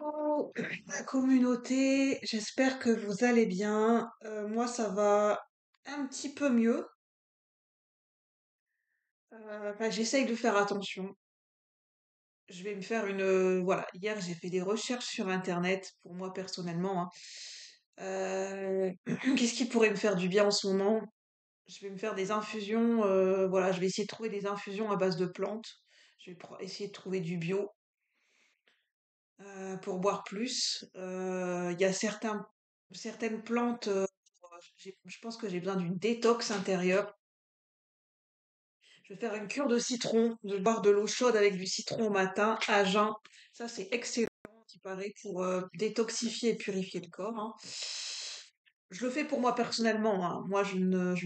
Oh, la communauté, j'espère que vous allez bien. Moi, ça va un petit peu mieux. Enfin, j'essaye de faire attention. Je vais me faire voilà, hier, j'ai fait des recherches sur Internet, pour moi personnellement, hein. Qu'est-ce qui pourrait me faire du bien en ce moment? Je vais me faire des infusions. Voilà, je vais essayer de trouver des infusions à base de plantes. Je vais essayer de trouver du bio. Pour boire plus. Il y a certaines plantes, je pense que j'ai besoin d'une détox intérieure. Je vais faire une cure de citron, de boire de l'eau chaude avec du citron au matin, à jeun. Ça, c'est excellent, qui paraît, pour détoxifier et purifier le corps, hein. Je le fais pour moi personnellement, hein. Moi, je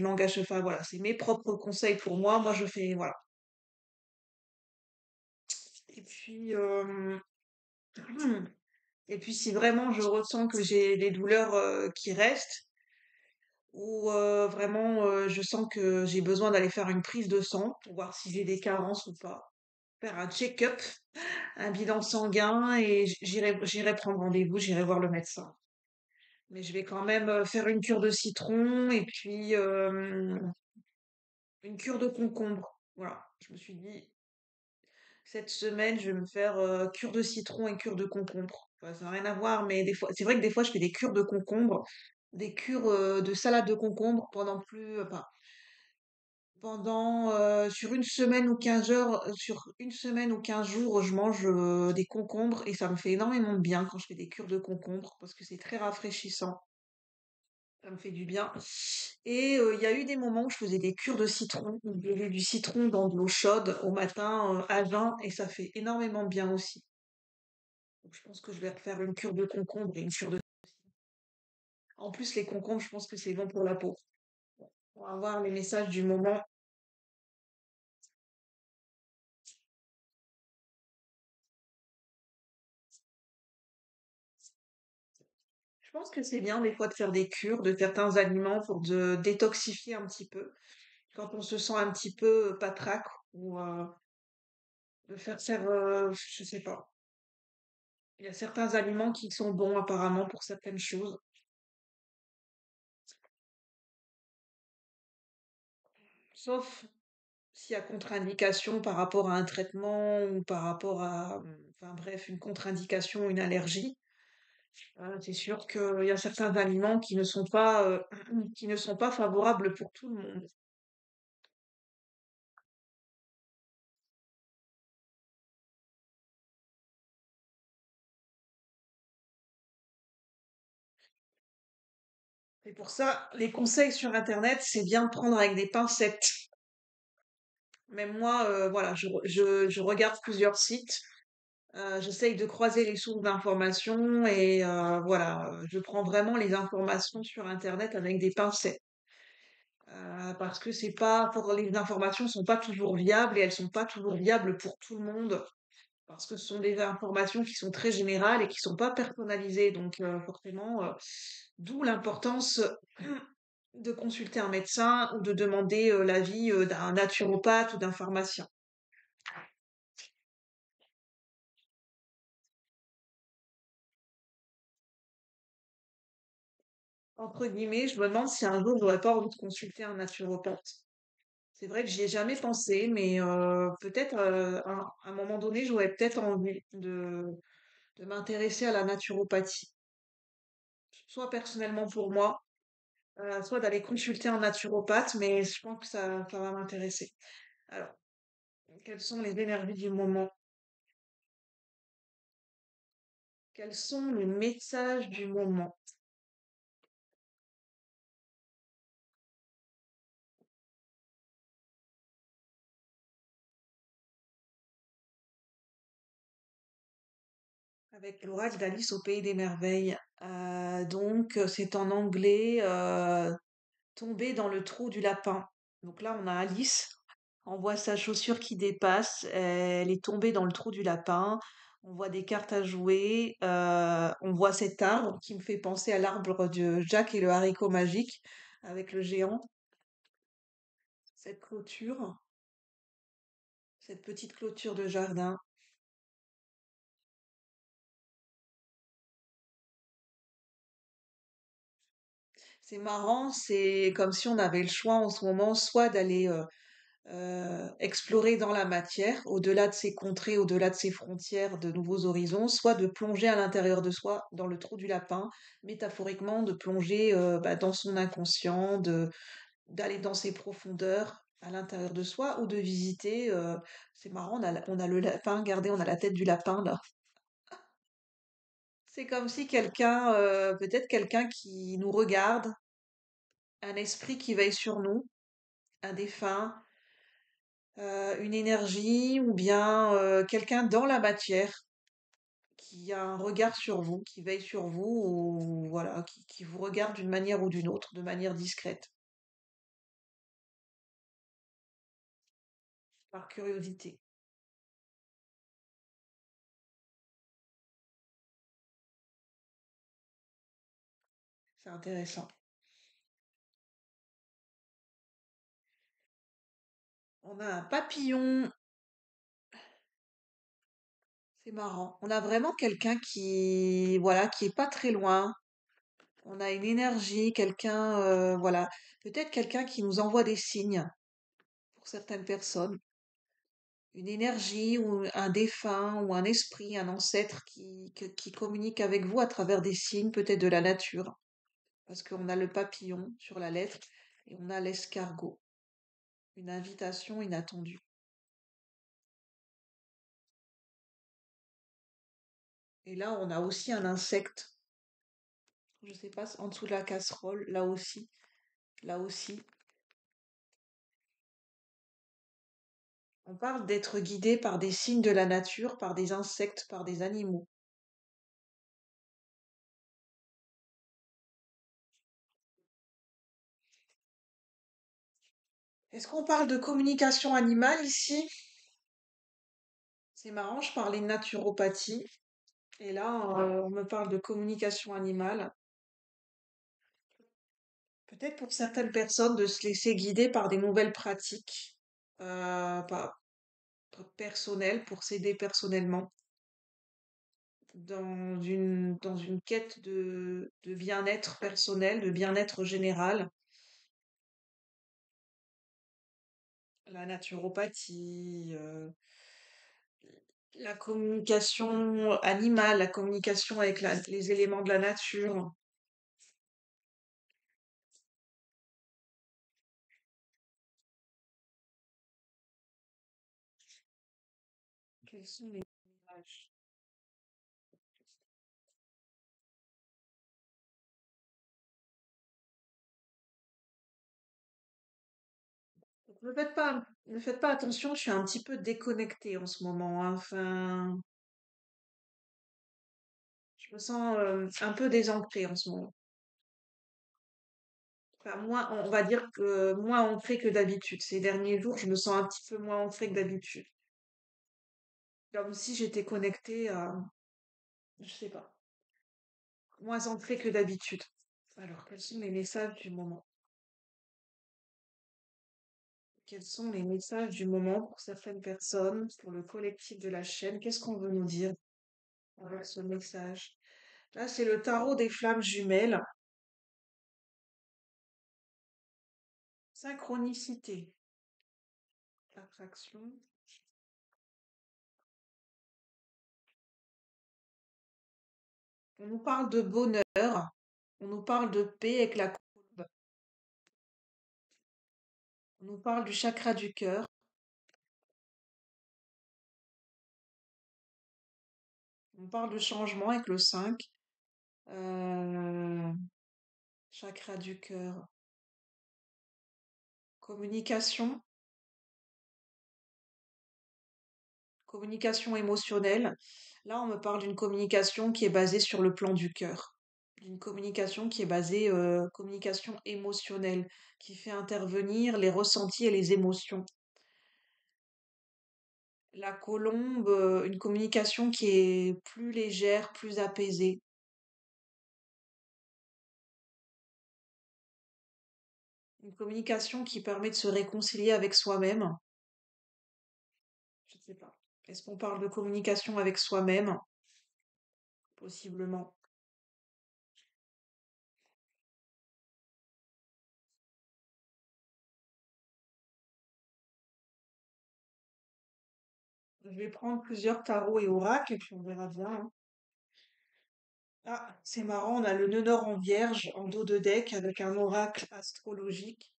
n'engage pas, voilà, c'est mes propres conseils pour moi. Moi, je fais, voilà. Et puis, et puis, si vraiment je ressens que j'ai des douleurs qui restent, ou vraiment je sens que j'ai besoin d'aller faire une prise de sang pour voir si j'ai des carences ou pas, faire un check-up, un bilan sanguin et j'irai prendre rendez-vous, j'irai voir le médecin. Mais je vais quand même faire une cure de citron et puis une cure de concombre. Voilà, je me suis dit cette semaine je vais me faire cure de citron et cure de concombre. Enfin, ça n'a rien à voir, mais des fois, c'est vrai que des fois je fais des cures de concombre, des cures de salade de concombre pendant plus, enfin, pendant, sur une semaine ou 15 heures, sur une semaine ou 15 jours, je mange des concombres et ça me fait énormément de bien quand je fais des cures de concombres parce que c'est très rafraîchissant. Ça me fait du bien. Et il y a eu des moments où je faisais des cures de citron, où je mets du citron dans de l'eau chaude au matin, à jeun, et ça fait énormément de bien aussi. Donc je pense que je vais refaire une cure de concombre et une cure de... En plus, les concombres, je pense que c'est bon pour la peau. On va voir les messages du moment. Je pense que c'est bien des fois de faire des cures de certains aliments pour de détoxifier un petit peu. Quand on se sent un petit peu patraque ou de faire, je sais pas. Il y a certains aliments qui sont bons apparemment pour certaines choses. Sauf s'il y a contre-indication par rapport à un traitement ou par rapport à, enfin bref, une contre-indication, une allergie. C'est sûr qu'il y a certains aliments qui ne sont pas, qui ne sont pas favorables pour tout le monde. Et pour ça, les conseils sur Internet, c'est bien de prendre avec des pincettes. Même moi, voilà, je regarde plusieurs sites, j'essaye de croiser les sources d'informations et voilà, je prends vraiment les informations sur Internet avec des pincettes. Parce que c'est pas, pour les informations sont pas toujours viables et elles sont pas toujours viables pour tout le monde. Parce que ce sont des informations qui sont très générales et qui sont pas personnalisées. Donc forcément, d'où l'importance de consulter un médecin ou de demander l'avis d'un naturopathe ou d'un pharmacien. Entre guillemets, je me demande si un jour j'aurais pas envie de consulter un naturopathe. C'est vrai que j'y ai jamais pensé, mais peut-être à un moment donné, j'aurais peut-être envie de m'intéresser à la naturopathie. Soit personnellement pour moi, soit d'aller consulter un naturopathe, mais je pense que ça va m'intéresser. Alors, quelles sont les énergies du moment? Quels sont les messages du moment? Avec l'orage d'Alice au pays des merveilles. Donc, c'est en anglais, tomber dans le trou du lapin. Donc là, on a Alice. On voit sa chaussure qui dépasse. Elle est tombée dans le trou du lapin. On voit des cartes à jouer. On voit cet arbre qui me fait penser à l'arbre de Jack et le haricot magique avec le géant. Cette clôture, cette petite clôture de jardin. C'est marrant, c'est comme si on avait le choix en ce moment, soit d'aller explorer dans la matière, au-delà de ses contrées, au-delà de ses frontières, de nouveaux horizons, soit de plonger à l'intérieur de soi, dans le trou du lapin, métaphoriquement, de plonger bah, dans son inconscient, d'aller dans ses profondeurs à l'intérieur de soi, ou de visiter. C'est marrant, on a le lapin, regardez, on a la tête du lapin là. C'est comme si quelqu'un, peut-être quelqu'un qui nous regarde, un esprit qui veille sur nous, un défunt, une énergie ou bien quelqu'un dans la matière qui a un regard sur vous, qui veille sur vous ou voilà, qui vous regarde d'une manière ou d'une autre, de manière discrète, par curiosité. C'est intéressant. On a un papillon, c'est marrant. On a vraiment quelqu'un qui, voilà, qui est pas très loin. On a une énergie, quelqu'un, voilà, peut-être quelqu'un qui nous envoie des signes pour certaines personnes. Une énergie ou un défunt ou un esprit, un ancêtre qui communique avec vous à travers des signes peut-être de la nature. Parce qu'on a le papillon sur la lettre et on a l'escargot, une invitation inattendue. Et là, on a aussi un insecte, je sais pas, en dessous de la casserole, là aussi. On parle d'être guidé par des signes de la nature, par des insectes, par des animaux. Est-ce qu'on parle de communication animale ici? C'est marrant, je parlais de naturopathie. Et là, on me parle de communication animale. Peut-être pour certaines personnes de se laisser guider par des nouvelles pratiques personnelles pour s'aider personnellement dans une quête de bien-être personnel, de bien-être général. La naturopathie, la communication animale, la communication avec les éléments de la nature. Quels sont les images? Ne faites pas attention, je suis un petit peu déconnectée en ce moment, hein. Enfin, je me sens un peu désancrée en ce moment. Enfin, moins, on va dire que moins ancrée que d'habitude. Ces derniers jours, je me sens un petit peu moins ancrée que d'habitude. Comme si j'étais connectée à, je sais pas, moins ancrée que d'habitude. Alors, quels sont les messages du moment? Quels sont les messages du moment pour certaines personnes, pour le collectif de la chaîne? Qu'est-ce qu'on veut nous dire avec ce message? Là, c'est le tarot des flammes jumelles. Synchronicité, attraction. On nous parle de bonheur, on nous parle de paix avec la courbe, on nous parle du chakra du cœur, on parle de changement avec le 5, euh, chakra du cœur, communication, communication émotionnelle. Là, on me parle d'une communication qui est basée sur le plan du cœur, d'une communication qui est basée communication émotionnelle, qui fait intervenir les ressentis et les émotions. La colombe, une communication qui est plus légère, plus apaisée. Une communication qui permet de se réconcilier avec soi-même. Je ne sais pas. Est-ce qu'on parle de communication avec soi-même? Possiblement. Je vais prendre plusieurs tarots et oracles et puis on verra bien, hein. Ah, c'est marrant, on a le nœud nord en vierge en dos de deck avec un oracle astrologique.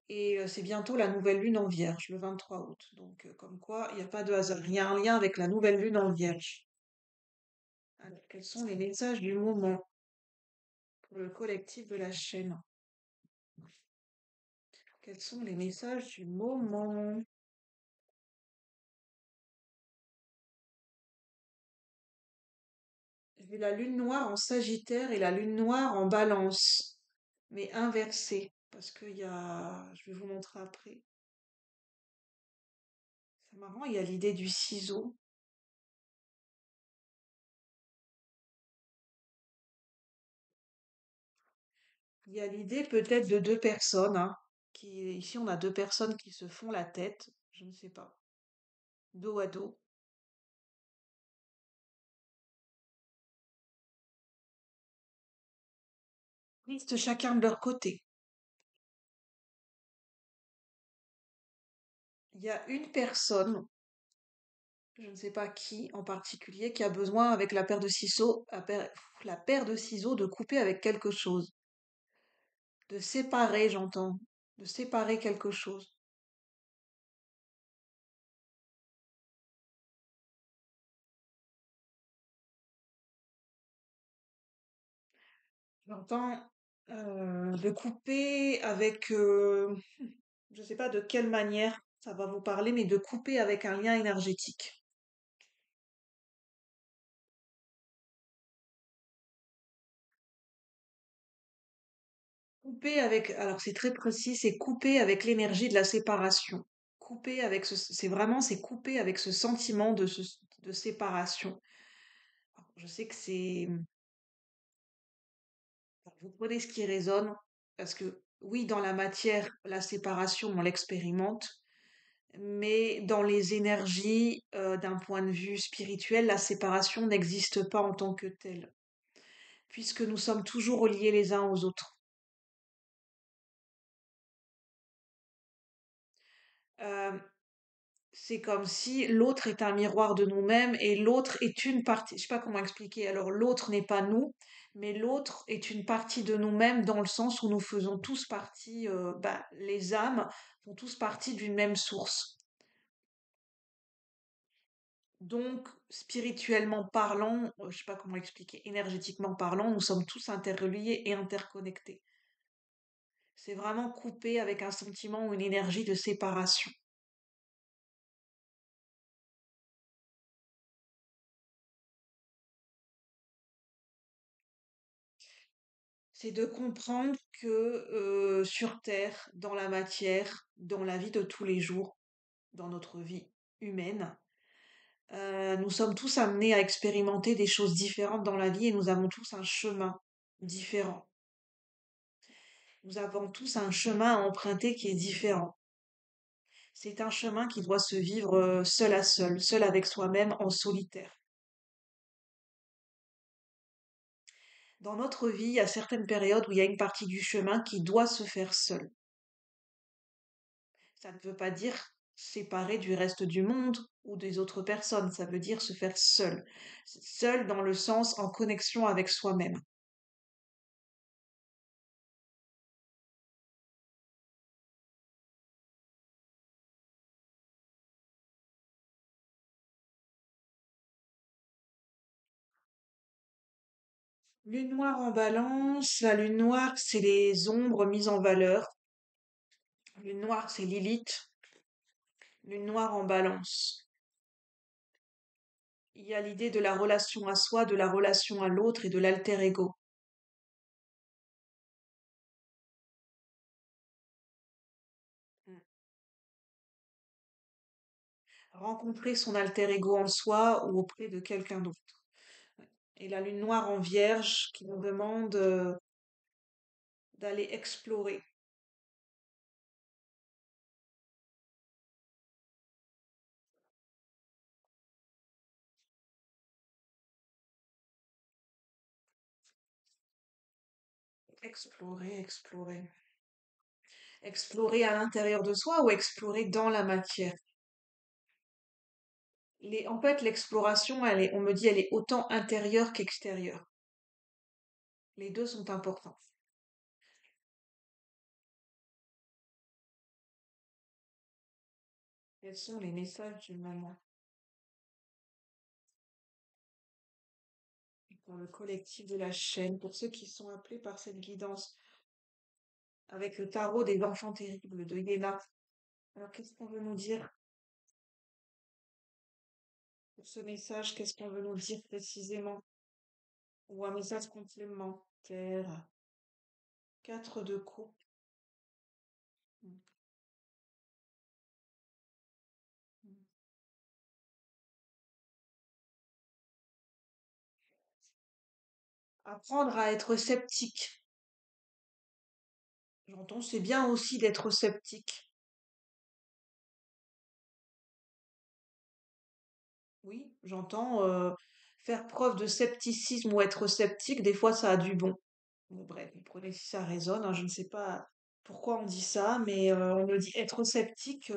Et c'est bientôt la nouvelle lune en vierge, le 23 août. Donc, comme quoi, il n'y a pas de hasard. Il y a un lien avec la nouvelle lune en vierge. Alors, quels sont les messages du moment pour le collectif de la chaîne? Quels sont les messages du moment? J'ai la lune noire en Sagittaire et la lune noire en Balance, mais inversée, parce qu'il y a, je vais vous montrer après. C'est marrant, il y a l'idée du ciseau. Il y a l'idée peut-être de deux personnes, hein, ici on a deux personnes qui se font la tête, je ne sais pas, dos à dos, tristes chacun de leur côté. Il y a une personne, je ne sais pas qui en particulier, qui a besoin avec la paire de ciseaux, la paire de ciseaux de couper avec quelque chose, de séparer, j'entends, de séparer quelque chose. J'entends de couper avec, je ne sais pas de quelle manière ça va vous parler, mais de couper avec un lien énergétique. Couper avec, alors c'est très précis, c'est couper avec l'énergie de la séparation. Couper avec c'est vraiment, c'est couper avec ce sentiment de séparation. Alors, je sais que c'est, vous prenez ce qui résonne, parce que oui, dans la matière, la séparation, on l'expérimente, mais dans les énergies, d'un point de vue spirituel, la séparation n'existe pas en tant que telle, puisque nous sommes toujours reliés les uns aux autres. Euh, C'est comme si l'autre est un miroir de nous-mêmes et l'autre est une partie. Je sais pas comment expliquer. Alors l'autre n'est pas nous, mais l'autre est une partie de nous-mêmes dans le sens où nous faisons tous partie, les âmes font tous partie d'une même source. Donc, spirituellement parlant, je sais pas comment expliquer, énergétiquement parlant, nous sommes tous interreliés et interconnectés. C'est vraiment coupé avec un sentiment ou une énergie de séparation. C'est de comprendre que sur Terre, dans la matière, dans la vie de tous les jours, dans notre vie humaine, nous sommes tous amenés à expérimenter des choses différentes dans la vie et nous avons tous un chemin différent. Nous avons tous un chemin à emprunter qui est différent. C'est un chemin qui doit se vivre seul à seul, seul avec soi-même, en solitaire. Dans notre vie, il y a certaines périodes où il y a une partie du chemin qui doit se faire seule. Ça ne veut pas dire séparé du reste du monde ou des autres personnes, ça veut dire se faire seul. Seul dans le sens en connexion avec soi-même. Lune noire en balance, la lune noire, c'est les ombres mises en valeur. Lune noire, c'est Lilith. Lune noire en balance. Il y a l'idée de la relation à soi, de la relation à l'autre et de l'alter ego. Mm. Rencontrer son alter ego en soi ou auprès de quelqu'un d'autre. Et la lune noire en vierge qui nous demande d'aller explorer. Explorer, explorer. Explorer à l'intérieur de soi ou explorer dans la matière. En fait, l'exploration, on me dit, elle est autant intérieure qu'extérieure. Les deux sont importants. Quels sont les messages du moment pour le collectif de la chaîne, pour ceux qui sont appelés par cette guidance, avec le tarot des enfants terribles de Yéna? Alors, qu'est-ce qu'on veut nous dire pour ce message? Qu'est-ce qu'on veut nous dire précisément? Ou un message complémentaire? Quatre de coupe. Apprendre à être sceptique. J'entends, c'est bien aussi d'être sceptique. Oui, j'entends faire preuve de scepticisme ou être sceptique, des fois ça a du bon. Bon, bref, vous prenez si ça résonne, hein, je ne sais pas pourquoi on dit ça, mais on me dit être sceptique,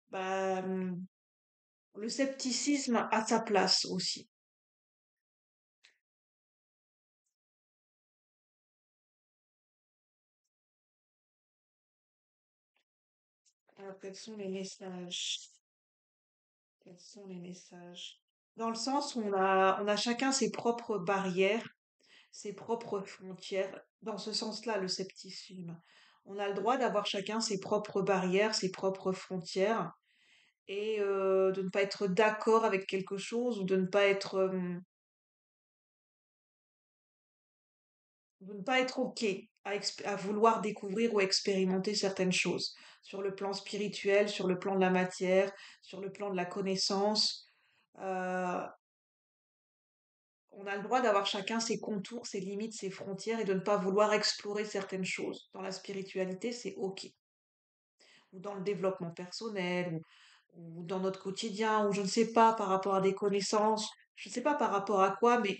bah, le scepticisme a sa place aussi. Alors, quels sont les messages? Quels sont les messages? Dans le sens où on a chacun ses propres barrières, ses propres frontières. Dans ce sens-là, le scepticisme. On a le droit d'avoir chacun ses propres barrières, ses propres frontières, et de ne pas être d'accord avec quelque chose ou de ne pas être OK à vouloir découvrir ou expérimenter certaines choses sur le plan spirituel, sur le plan de la matière, sur le plan de la connaissance. Euh, on a le droit d'avoir chacun ses contours, ses limites, ses frontières et de ne pas vouloir explorer certaines choses. Dans la spiritualité, c'est OK. Ou dans le développement personnel, ou dans notre quotidien, ou je ne sais pas, par rapport à des connaissances, je ne sais pas par rapport à quoi, mais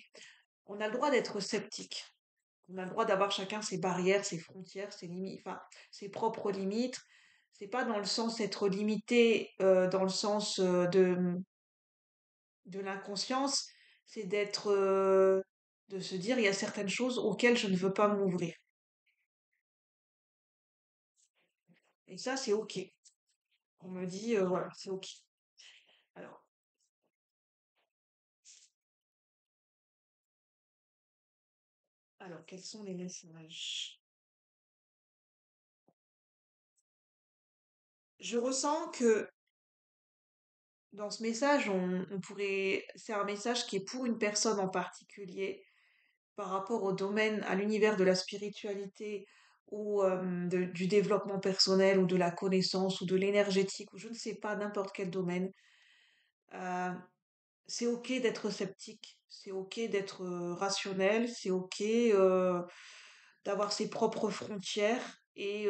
on a le droit d'être sceptique. On a le droit d'avoir chacun ses barrières, ses frontières, ses limites, enfin, ses propres limites. C'est pas dans le sens d'être limité, dans le sens de l'inconscience, c'est de se dire, il y a certaines choses auxquelles je ne veux pas m'ouvrir. Et ça, c'est OK. On me dit, voilà, c'est OK. Alors, alors, quels sont les messages? Je ressens que dans ce message, c'est un message qui est pour une personne en particulier, par rapport au domaine, à l'univers de la spiritualité ou du développement personnel ou de la connaissance ou de l'énergétique ou je ne sais pas, n'importe quel domaine. Euh, c'est OK d'être sceptique, c'est OK d'être rationnel, c'est OK d'avoir ses propres frontières et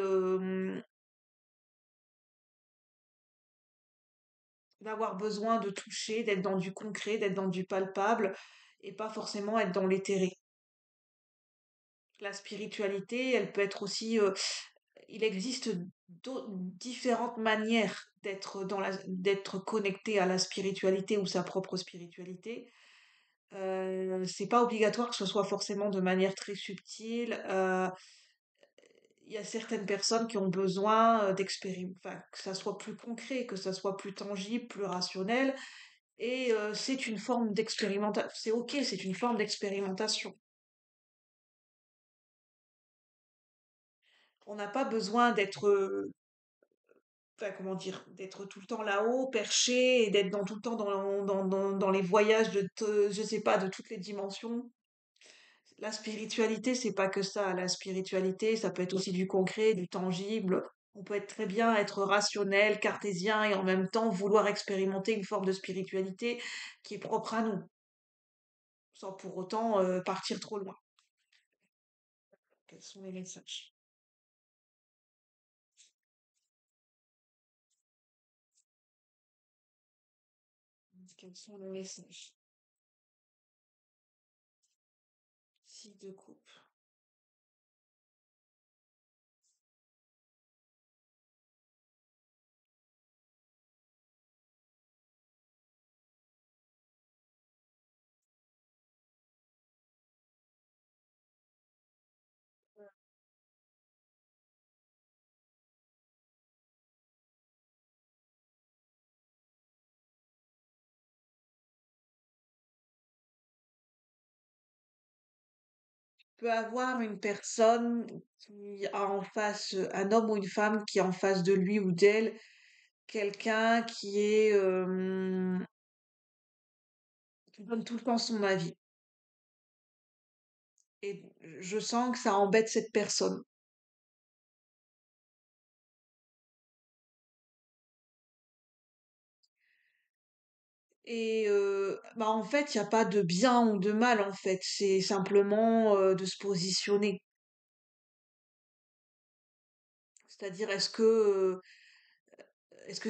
d'avoir besoin de toucher, d'être dans du concret, d'être dans du palpable et pas forcément être dans l'éthéré. La spiritualité, elle peut être aussi, il existe différentes manières d'être connecté à la spiritualité ou sa propre spiritualité. C'est pas obligatoire que ce soit forcément de manière très subtile. Il y a certaines personnes qui ont besoin d'expérimenter, enfin, que ça soit plus concret, que ça soit plus tangible, plus rationnel. Et c'est une forme d'expérimentation. C'est ok, c'est une forme d'expérimentation. On n'a pas besoin d'être enfin, comment dire, d'être tout le temps là-haut, perché, et d'être tout le temps dans les voyages je sais pas, de toutes les dimensions. La spiritualité, c'est pas que ça. La spiritualité, ça peut être aussi du concret, du tangible. On peut être très bien être rationnel, cartésien, et en même temps vouloir expérimenter une forme de spiritualité qui est propre à nous, sans pour autant partir trop loin. Quels sont les messages? Quels sont les messages? Six de coupe. peut avoir une personne qui a en face, un homme ou une femme qui a en face de lui ou d'elle quelqu'un qui est, qui donne tout le temps son avis. Et je sens que ça embête cette personne. Et bah, en fait, il y a pas de bien ou de mal, en fait. C'est simplement, de se positionner. C'est-à-dire, est-ce que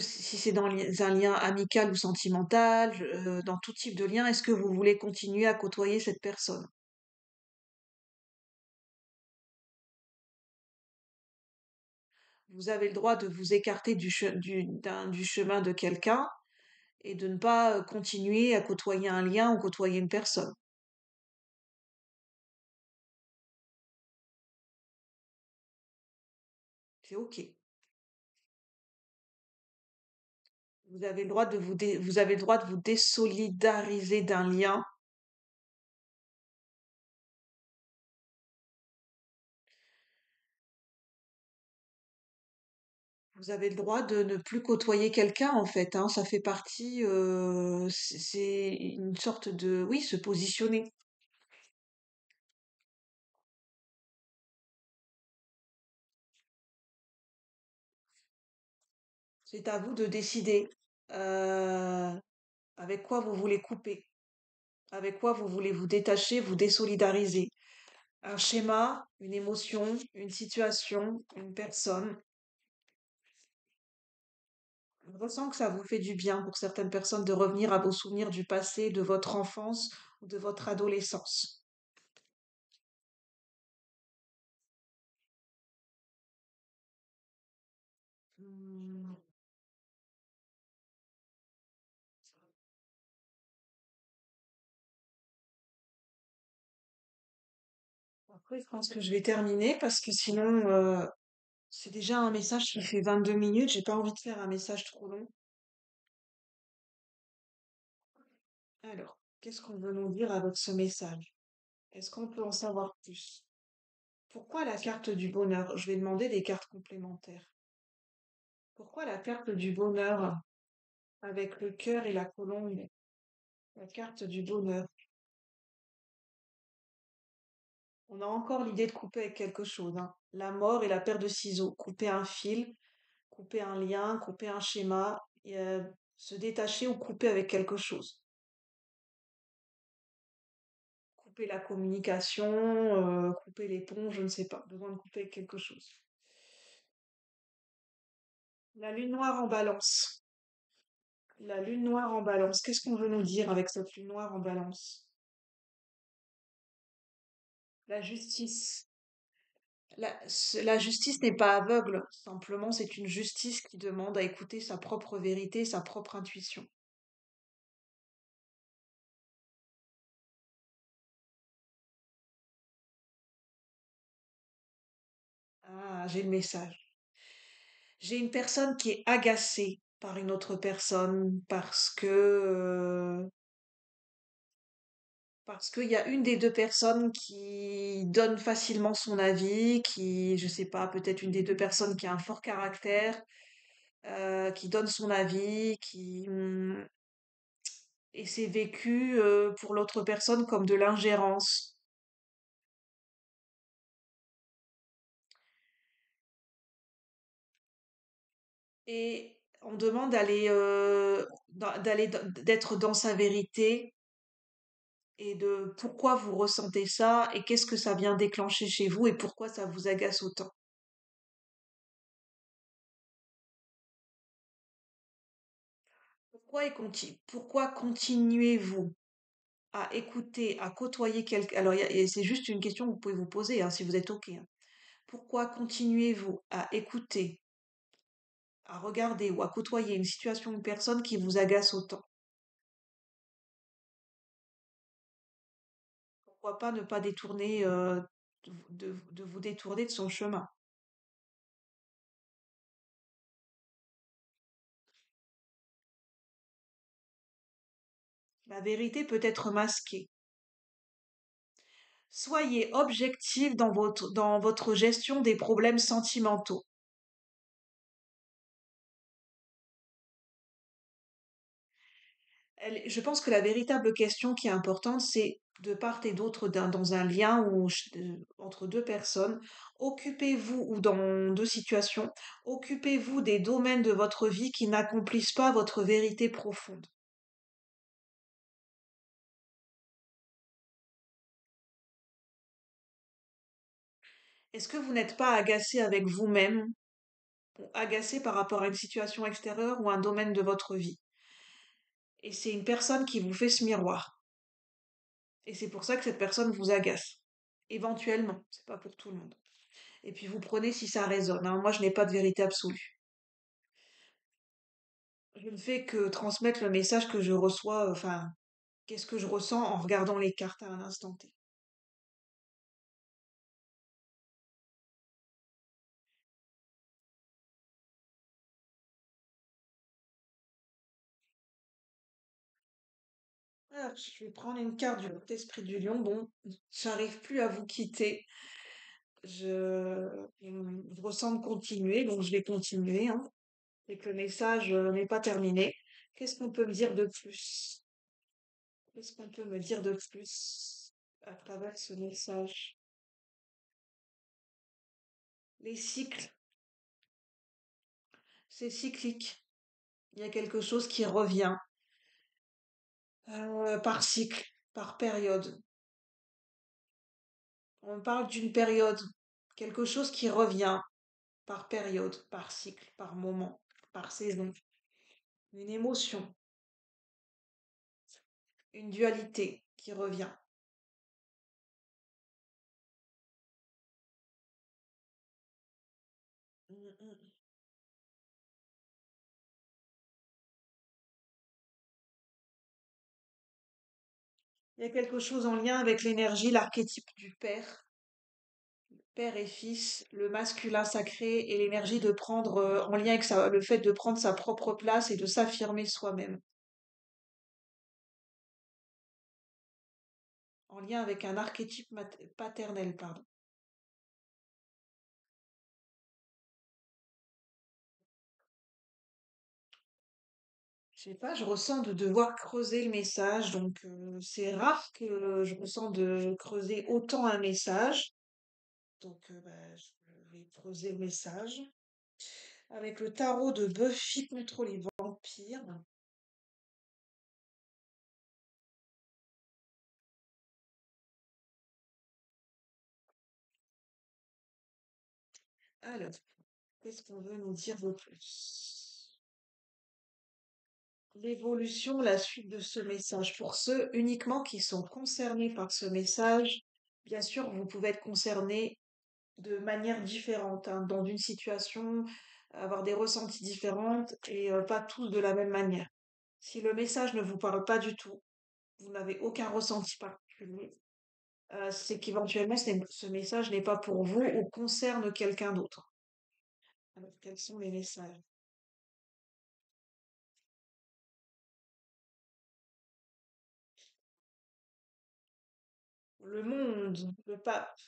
si c'est dans un lien amical ou sentimental, dans tout type de lien, est-ce que vous voulez continuer à côtoyer cette personne? Vous avez le droit de vous écarter du chemin de quelqu'un et de ne pas continuer à côtoyer un lien ou côtoyer une personne. C'est OK. Vous avez le droit de vous désolidariser d'un lien. Vous avez le droit de ne plus côtoyer quelqu'un, en fait, hein. Ça fait partie, c'est une sorte de, oui, se positionner. C'est à vous de décider, euh, avec quoi vous voulez couper, avec quoi vous voulez vous détacher, vous désolidariser. Un schéma, une émotion, une situation, une personne. Je ressens que ça vous fait du bien pour certaines personnes de revenir à vos souvenirs du passé, de votre enfance ou de votre adolescence. Hmm. Après, je pense que je vais terminer parce que sinon, c'est déjà un message qui fait 22 minutes. J'ai pas envie de faire un message trop long. Alors, qu'est-ce qu'on veut nous dire avec ce message? Est-ce qu'on peut en savoir plus? Pourquoi la carte du bonheur? Je vais demander des cartes complémentaires. Pourquoi la carte du bonheur avec le cœur et la colombe? La carte du bonheur. On a encore l'idée de couper avec quelque chose, hein. La mort et la paire de ciseaux. Couper un fil, couper un lien, couper un schéma, et, se détacher ou couper avec quelque chose. Couper la communication, couper les ponts, je ne sais pas. Besoin de couper avec quelque chose. La lune noire en balance. La lune noire en balance. Qu'est-ce qu'on veut nous dire avec cette lune noire en balance? La justice. La justice n'est pas aveugle, simplement c'est une justice qui demande à écouter sa propre vérité, sa propre intuition. Ah, j'ai le message. J'ai une personne qui est agacée par une autre personne parce qu'il y a une des deux personnes qui donne facilement son avis, qui, je sais pas, peut-être une des deux personnes qui a un fort caractère, qui donne son avis, et c'est vécu pour l'autre personne comme de l'ingérence. Et on demande d'être dans sa vérité et de pourquoi vous ressentez ça et qu'est-ce que ça vient déclencher chez vous et pourquoi ça vous agace autant. Pourquoi continuez-vous à écouter, à côtoyer quelqu'un? Alors, et c'est juste une question que vous pouvez vous poser, hein, si vous êtes OK, hein. Pourquoi continuez-vous à écouter, à regarder ou à côtoyer une situation, une personne qui vous agace autant? Pourquoi pas ne pas détourner, de vous détourner de son chemin? La vérité peut être masquée. Soyez objectif dans votre gestion des problèmes sentimentaux. Je pense que la véritable question qui est importante, c'est de part et d'autre dans un lien entre deux personnes, occupez-vous, ou dans deux situations, occupez-vous des domaines de votre vie qui n'accomplissent pas votre vérité profonde. Est-ce que vous n'êtes pas agacé avec vous-même, ou agacé par rapport à une situation extérieure ou un domaine de votre vie? Et c'est une personne qui vous fait ce miroir. Et c'est pour ça que cette personne vous agace. Éventuellement, c'est pas pour tout le monde. Et puis vous prenez si ça résonne, hein. Moi, je n'ai pas de vérité absolue. Je ne fais que transmettre le message que je reçois, enfin, qu'est-ce que je ressens en regardant les cartes à un instant T. Alors, je vais prendre une carte du Haut-Esprit du Lion. Bon, j'arrive plus à vous quitter. Je ressens de continuer, donc je vais continuer, hein. Et que le message n'est pas terminé. Qu'est-ce qu'on peut me dire de plus? Qu'est-ce qu'on peut me dire de plus à travers ce message? Les cycles, c'est cyclique. Il y a quelque chose qui revient par cycle, par période. On parle d'une période, quelque chose qui revient par période, par cycle, par moment, par saison. Une émotion, une dualité qui revient. Mm, mm. Il y a quelque chose en lien avec l'énergie, l'archétype du père, père et fils, le masculin sacré et l'énergie de prendre, en lien avec le fait de prendre sa propre place et de s'affirmer soi-même, en lien avec un archétype paternel, pardon. Je sais pas, je ressens de devoir creuser le message, donc c'est rare que je ressens de creuser autant un message, donc bah, je vais creuser le message. Avec le tarot de Buffy contre les vampires. Alors, qu'est-ce qu'on veut nous dire de plus? L'évolution, la suite de ce message. Pour ceux uniquement qui sont concernés par ce message, bien sûr, vous pouvez être concerné de manière différente, hein, dans une situation, avoir des ressentis différents et pas tous de la même manière. Si le message ne vous parle pas du tout, vous n'avez aucun ressenti particulier, c'est qu'éventuellement ce message n'est pas pour vous ou concerne quelqu'un d'autre. Alors, quels sont les messages? Le monde, le pape.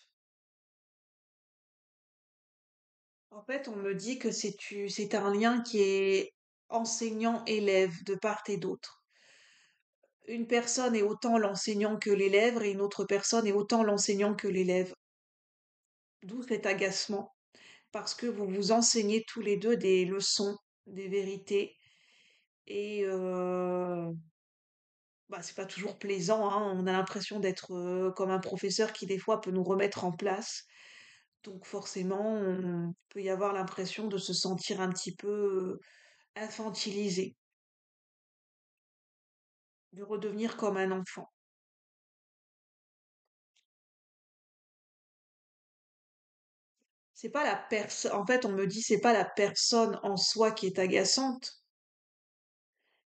En fait, on me dit que c'est un lien qui est enseignant-élève de part et d'autre. Une personne est autant l'enseignant que l'élève et une autre personne est autant l'enseignant que l'élève. D'où cet agacement, parce que vous vous enseignez tous les deux des leçons, des vérités, et bah, c'est pas toujours plaisant, hein. On a l'impression d'être comme un professeur qui des fois peut nous remettre en place. Donc forcément, on peut y avoir l'impression de se sentir un petit peu infantilisé, de redevenir comme un enfant. C'est pas la personne, en fait, on me dit c'est pas la personne en soi qui est agaçante,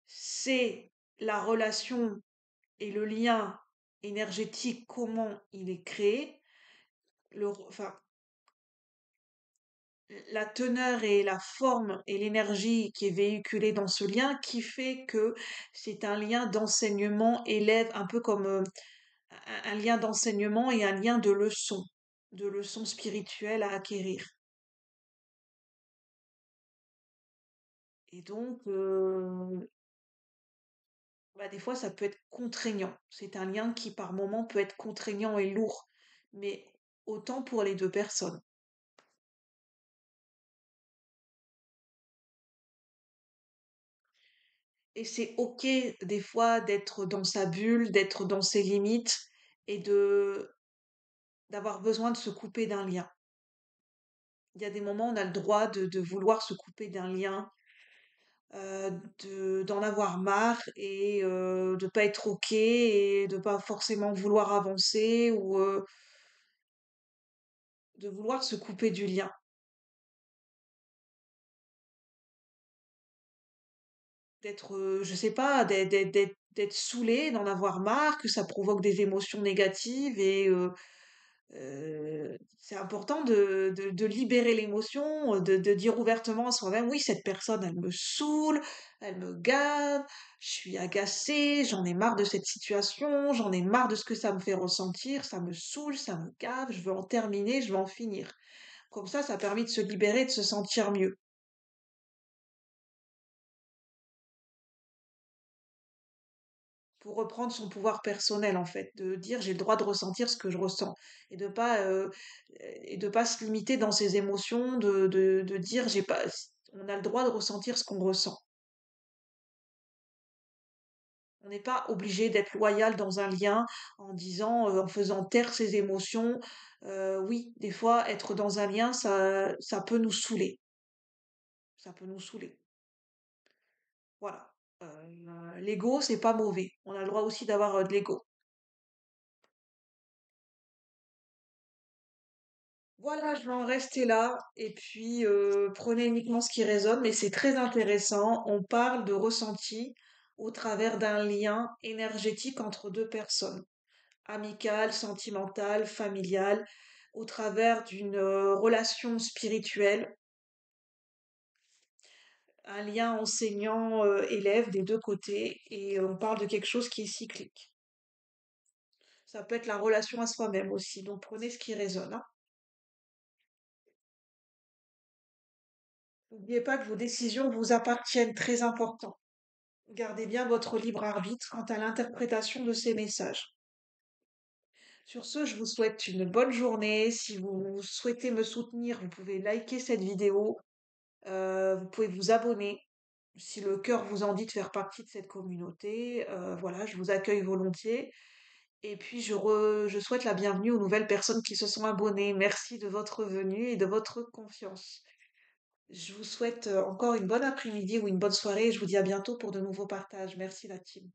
c'est la relation et le lien énergétique, comment il est créé, enfin, la teneur et la forme et l'énergie qui est véhiculée dans ce lien qui fait que c'est un lien d'enseignement élève, un peu comme un lien d'enseignement et un lien de leçon spirituelle à acquérir. Et donc, bah, des fois, ça peut être contraignant. C'est un lien qui, par moment, peut être contraignant et lourd, mais autant pour les 2 personnes. Et c'est OK, des fois, d'être dans sa bulle, d'être dans ses limites et d'avoir besoin de se couper d'un lien. Il y a des moments, on a le droit de vouloir se couper d'un lien, d'en avoir marre et de pas être OK et de pas forcément vouloir avancer ou de vouloir se couper du lien. D'être, je sais pas, d'être saoulé, d'en avoir marre, que ça provoque des émotions négatives et c'est important de libérer l'émotion, de dire ouvertement à soi-même: «Oui, cette personne, elle me saoule, elle me gave, je suis agacé, j'en ai marre de cette situation, j'en ai marre de ce que ça me fait ressentir, ça me saoule, ça me gave, je veux en terminer, je veux en finir». Comme ça a permis de se libérer, de se sentir mieux. Pour reprendre son pouvoir personnel, en fait, de dire: «J'ai le droit de ressentir ce que je ressens» et de pas se limiter dans ses émotions, de dire: «J'ai pas» on a le droit de ressentir ce qu'on ressent. On n'est pas obligé d'être loyal dans un lien en disant, en faisant taire ses émotions. Oui, des fois, être dans un lien, ça peut nous saouler, ça peut nous saouler. Voilà. L'ego, c'est pas mauvais. On a le droit aussi d'avoir, de l'ego. Voilà, je vais en rester là et puis prenez uniquement ce qui résonne, mais c'est très intéressant. On parle de ressenti au travers d'un lien énergétique entre deux personnes, amical, sentimental, familial, au travers d'une relation spirituelle, un lien enseignant-élève des deux côtés, et on parle de quelque chose qui est cyclique. Ça peut être la relation à soi-même aussi, donc prenez ce qui résonne, hein. N'oubliez pas que vos décisions vous appartiennent, très important. Gardez bien votre libre arbitre quant à l'interprétation de ces messages. Sur ce, je vous souhaite une bonne journée. Si vous souhaitez me soutenir, vous pouvez liker cette vidéo, vous pouvez vous abonner. Si le cœur vous en dit de faire partie de cette communauté, voilà, je vous accueille volontiers. Et puis, je souhaite la bienvenue aux nouvelles personnes qui se sont abonnées. Merci de votre venue et de votre confiance. Je vous souhaite encore une bonne après-midi ou une bonne soirée et je vous dis à bientôt pour de nouveaux partages. Merci la team.